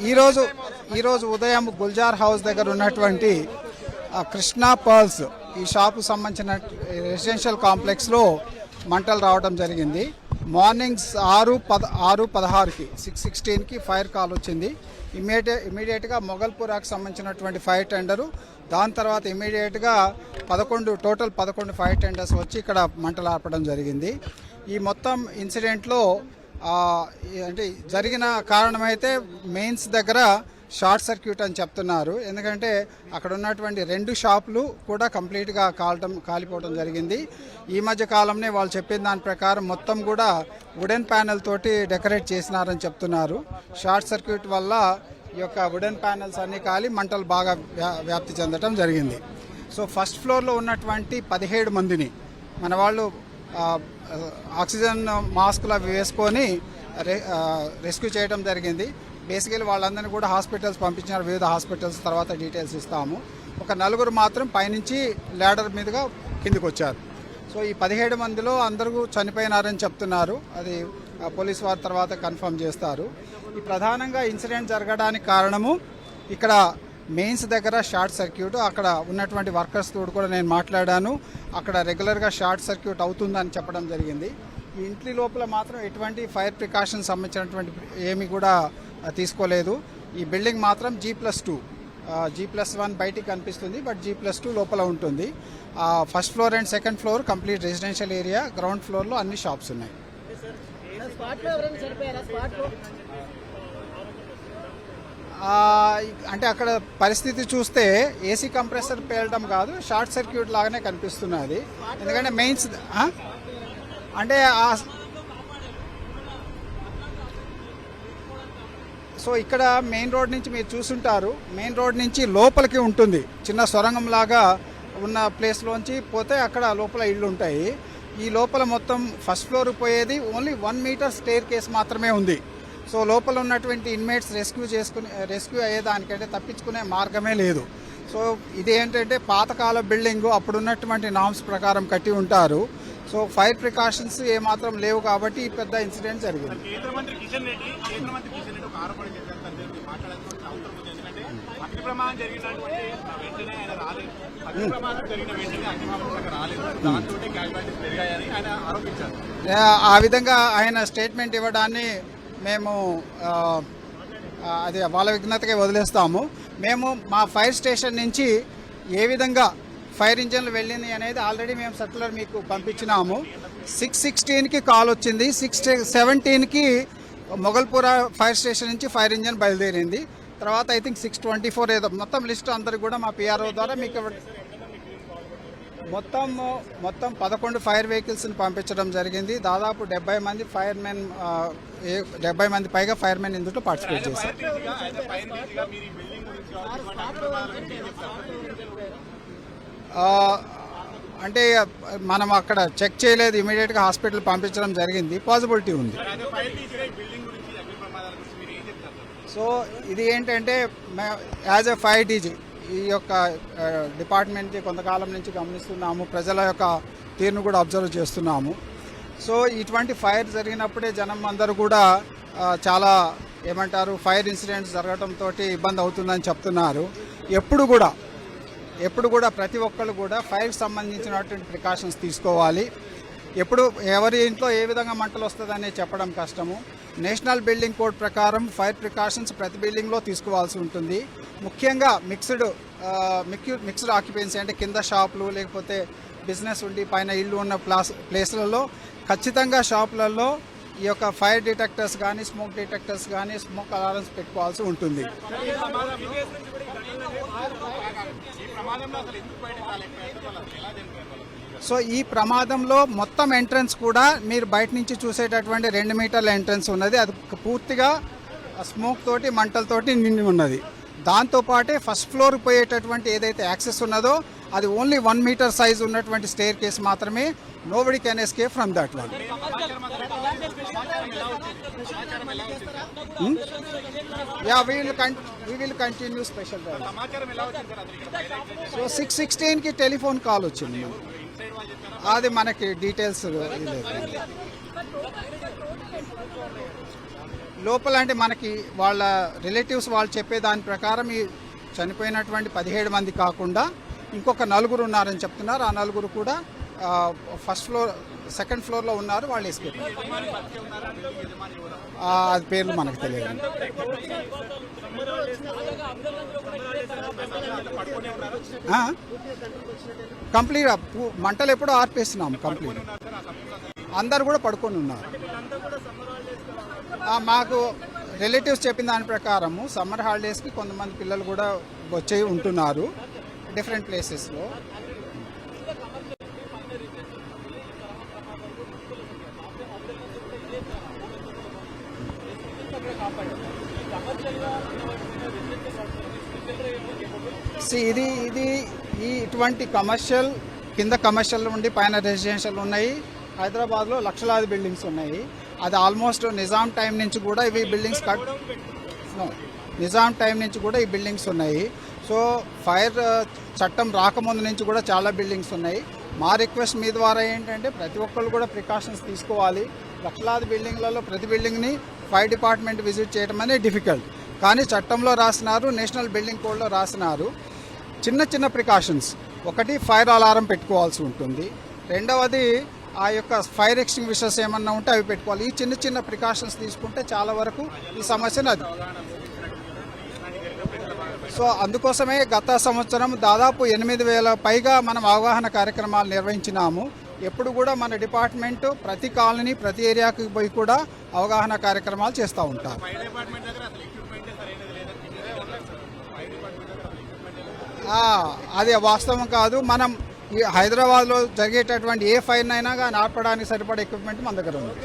ఈరోజు ఉదయం గుల్జార్ హౌస్ దగ్గర ఉన్నటువంటి కృష్ణా పర్ల్స్ ఈ షాపు సంబంధించిన రెసిడెన్షియల్ కాంప్లెక్స్లో మంటలు రావడం జరిగింది. మార్నింగ్ 6:16కి 6:16కి ఫైర్ కాల్ వచ్చింది. ఇమీడియట్గా మొగల్పురాకు సంబంధించినటువంటి ఫైర్ టెండరు, దాని తర్వాత ఇమీడియట్గా 11 ఫైర్ టెండర్స్ వచ్చి ఇక్కడ మంటలు ఆర్పడం జరిగింది. ఈ మొత్తం ఇన్సిడెంట్లో అంటే జరిగిన కారణమైతే మెయిన్స్ దగ్గర షార్ట్ సర్క్యూట్ అని చెప్తున్నారు. ఎందుకంటే అక్కడ ఉన్నటువంటి 2 షాపులు కూడా కంప్లీట్గా కాలిపోవడం జరిగింది. ఈ మధ్య కాలంలో వాళ్ళు చెప్పిన దాని ప్రకారం మొత్తం కూడా వుడెన్ ప్యానెల్ తోటి డెకరేట్ చేసినారని చెప్తున్నారు. షార్ట్ సర్క్యూట్ వల్ల ఈ యొక్క వుడెన్ ప్యానెల్స్ అన్నీ కాలి మంటలు బాగా వ్యాప్తి చెందడం జరిగింది. సో ఫస్ట్ ఫ్లోర్లో ఉన్నటువంటి 17 మందిని మన వాళ్ళు ఆక్సిజన్ మాస్కులు అవి వేసుకొని రెస్క్యూ చేయడం జరిగింది. బేసికలీ వాళ్ళందరినీ కూడా హాస్పిటల్స్ పంపించినారు, వివిధ హాస్పిటల్స్, తర్వాత డీటెయిల్స్ ఇస్తాము. ఒక 4 మాత్రం పైనుంచి ల్యాడర్ మీదుగా కిందికి వచ్చారు. సో ఈ 17 మందిలో అందరూ చనిపోయినారని చెప్తున్నారు. అది పోలీస్ వారి తర్వాత కన్ఫర్మ్ చేస్తారు. ఈ ప్రధానంగా ఇన్సిడెంట్ జరగడానికి కారణము ఇక్కడ మెయిన్స్ దగ్గర షార్ట్ సర్క్యూట్. అక్కడ ఉన్నటువంటి వర్కర్స్ తోడు కూడా నేను మాట్లాడాను. అక్కడ రెగ్యులర్గా షార్ట్ సర్క్యూట్ అవుతుందని చెప్పడం జరిగింది. ఈ ఇంటి లోపల మాత్రం ఎటువంటి ఫైర్ ప్రికాషన్స్ సంబంధించినటువంటి ఏమీ కూడా తీసుకోలేదు. ఈ బిల్డింగ్ మాత్రం G+2, G+1 బయటికి కనిపిస్తుంది, బట్ G+2 లోపల ఉంటుంది. First floor and second floor complete residential area, ground ఫ్లోర్లో అన్ని షాప్స్ ఉన్నాయి. అంటే అక్కడ పరిస్థితి చూస్తే ఏసీ కంప్రెసర్ పేలడం కాదు, షార్ట్ సర్క్యూట్ లాగానే కనిపిస్తున్నది. ఎందుకంటే మెయిన్స్ అంటే సో ఇక్కడ మెయిన్ రోడ్ నుంచి మీరు చూసుంటారు, మెయిన్ రోడ్ నుంచి లోపలికి ఉంటుంది, చిన్న సొరంగం లాగా ఉన్న ప్లేస్లోంచి పోతే అక్కడ లోపల ఇళ్ళు ఉంటాయి. ఈ లోపల మొత్తం ఫస్ట్ ఫ్లోర్ పోయేది ఓన్లీ 1 మీటర్ స్టేర్ కేస్ మాత్రమే ఉంది. సో లోపల ఉన్నటువంటి ఇన్మేట్స్ రెస్క్యూ అయ్యేదానికంటే తప్పించుకునే మార్గమే లేదు. సో ఇది ఏంటంటే పాతకాల బిల్డింగు, అప్పుడున్నటువంటి నామ్స్ ప్రకారం కట్టి ఉంటారు. సో ఫైర్ ప్రికాషన్స్ ఏమాత్రం లేవు కాబట్టి ఈ పెద్ద ఇన్సిడెంట్ జరిగింది. ఆ విధంగా ఆయన స్టేట్మెంట్ ఇవ్వడాన్ని మేము అది వాళ్ళ విఘ్నతకే వదిలేస్తాము. మేము మా ఫైర్ స్టేషన్ నుంచి ఏ విధంగా ఫైర్ ఇంజన్లు వెళ్ళింది అనేది ఆల్రెడీ మేము సర్క్యులర్ మీకు పంపించినాము. 6:16కి కాల్ వచ్చింది, 6:17కి మొగల్పుర ఫైర్ స్టేషన్ నుంచి ఫైర్ ఇంజన్ బయలుదేరింది. తర్వాత ఐ థింక్ 6:24 ఏదో మొత్తం లిస్ట్ అందరికి కూడా మా పిఆర్ఓ ద్వారా మీకు మొత్తం 11 ఫైర్ వెహికల్స్ని పంపించడం జరిగింది. దాదాపు 70 మంది ఫైర్మెన్, 70 మంది పైగా ఫైర్మెన్ ఇందులో పార్టిసిపేట్ చేశారు. అంటే మనం అక్కడ చెక్ చేయలేదు, ఇమీడియట్గా హాస్పిటల్ పంపించడం జరిగింది. పాసిబిలిటీ ఉంది. సో ఇది ఏంటంటే యాజ్ ఎ ఫైర్ డీజీ ఈ యొక్క డిపార్ట్మెంట్కి కొంతకాలం నుంచి గమనిస్తున్నాము, ప్రజల యొక్క తీరును కూడా అబ్జర్వ్ చేస్తున్నాము. సో ఇటువంటి ఫైర్ జరిగినప్పుడే జనం అందరూ కూడా చాలా ఏమంటారు ఫైర్ ఇన్సిడెంట్స్ జరగడంతో ఇబ్బంది అవుతుందని చెప్తున్నారు. ఎప్పుడు కూడా ప్రతి ఒక్కళ్ళు కూడా ఫైర్కి సంబంధించినటువంటి ప్రికాషన్స్ తీసుకోవాలి. ఎప్పుడు ఎవరి ఇంట్లో ఏ విధంగా మంటలు వస్తుందని చెప్పడం కష్టము. నేషనల్ బిల్డింగ్ కోడ్ ప్రకారం ఫైర్ ప్రికాషన్స్ ప్రతి బిల్డింగ్లో తీసుకోవాల్సి ఉంటుంది. ముఖ్యంగా మిక్స్డ్ ఆక్యుపెన్సీ అంటే కింద షాపులు లేకపోతే బిజినెస్ ఉండి పైన ఇల్లు ఉన్న ప్లేస్లలో ఖచ్చితంగా షాపులలో ఈ యొక్క ఫైర్ డిటెక్టర్స్ కానీ స్మోక్ డిటెక్టర్స్ కానీ స్మోక్ అలారమ్స్ పెట్టుకోవాల్సి ఉంటుంది. సో ఈ ప్రమాదంలో మొత్తం ఎంట్రన్స్ కూడా మీరు బయట నుంచి చూసేటటువంటి 2 మీటర్ల ఎంట్రన్స్ ఉన్నది, అది పూర్తిగా స్మోక్ తోటి మంటలతోటి నిండి ఉన్నది. దాంతోపాటే ఫస్ట్ ఫ్లోర్ పోయేటటువంటి ఏదైతే యాక్సెస్ ఉన్నదో అది ఓన్లీ 1 మీటర్ సైజ్ ఉన్నటువంటి స్టేర్ కేస్ మాత్రమే. Nobody can escape from that one. we will continue special drive. So 6:16కి టెలిఫోన్ కాల్ వచ్చింది, అది మనకి డీటెయిల్స్ లోపల అంటే మనకి వాళ్ళ రిలేటివ్స్ వాళ్ళు చెప్పే దాని ప్రకారం ఈ చనిపోయినటువంటి 17 మంది కాకుండా ఇంకొక 4 ఉన్నారని చెప్తున్నారు. ఆ 4 కూడా ఫస్ట్ ఫ్లోర్ సెకండ్ ఫ్లోర్లో ఉన్నారు. వాళ్ళు ఎస్కేప్ అది పేర్లు మనకు తెలియదు. కంప్లీట్ మంటలు ఎప్పుడో ఆర్పేస్తున్నాము. కంప్లీట్ అందరు కూడా పడుకొని ఉన్నారు. మాకు రిలేటివ్స్ చెప్పిన దాని ప్రకారము సమ్మర్ హాలిడేస్కి కొంతమంది పిల్లలు కూడా వచ్చి ఉంటున్నారు డిఫరెంట్ ప్లేసెస్లో. ఇది ఇది ఇటువంటి కమర్షియల్ కింద కమర్షియల్ ఉండి పైన రెసిడెన్షియల్ ఉన్నాయి. హైదరాబాద్లో లక్షలాది బిల్డింగ్స్ ఉన్నాయి. అది ఆల్మోస్ట్ నిజాం టైం నుంచి కూడా ఇవి బిల్డింగ్స్ నిజాం టైం నుంచి కూడా ఈ బిల్డింగ్స్ ఉన్నాయి. సో ఫైర్ చట్టం రాకముందు నుంచి కూడా చాలా బిల్డింగ్స్ ఉన్నాయి. మా రిక్వెస్ట్ మీ ద్వారా ఏంటంటే ప్రతి ఒక్కళ్ళు కూడా ప్రికాషన్స్ తీసుకోవాలి. లక్షలాది బిల్డింగ్లలో ప్రతి బిల్డింగ్ని ఫైర్ డిపార్ట్మెంట్ విజిట్ చేయడం అనేది డిఫికల్ట్. కానీ చట్టంలో రాసినారు, నేషనల్ బిల్డింగ్ కోడ్లో రాసినారు. చిన్న చిన్న ప్రికాషన్స్, ఒకటి ఫైర్ అలారం పెట్టుకోవాల్సి ఉంటుంది. రెండవది ఆ యొక్క ఫైర్ ఎక్స్టింగ్విషర్స్ ఏమన్నా ఉంటే అవి పెట్టుకోవాలి. ఈ చిన్న చిన్న ప్రికాషన్స్ తీసుకుంటే చాలా వరకు ఈ సమస్యను అది. సో అందుకోసమే గత సంవత్సరం దాదాపు 8,000 పైగా మనం అవగాహన కార్యక్రమాలు నిర్వహించినాము. ఎప్పుడు కూడా మన డిపార్ట్మెంట్ ప్రతి కాలనీ ప్రతి ఏరియాకి పోయి కూడా అవగాహన కార్యక్రమాలు చేస్తూ ఉంటారు. అది వాస్తవం కాదు. మనం ఈ హైదరాబాద్లో జరిగేటటువంటి ఏ ఫైర్ అయినా కానీ ఆపడానికి సరిపడే ఎక్విప్మెంట్ మన దగ్గర ఉంది.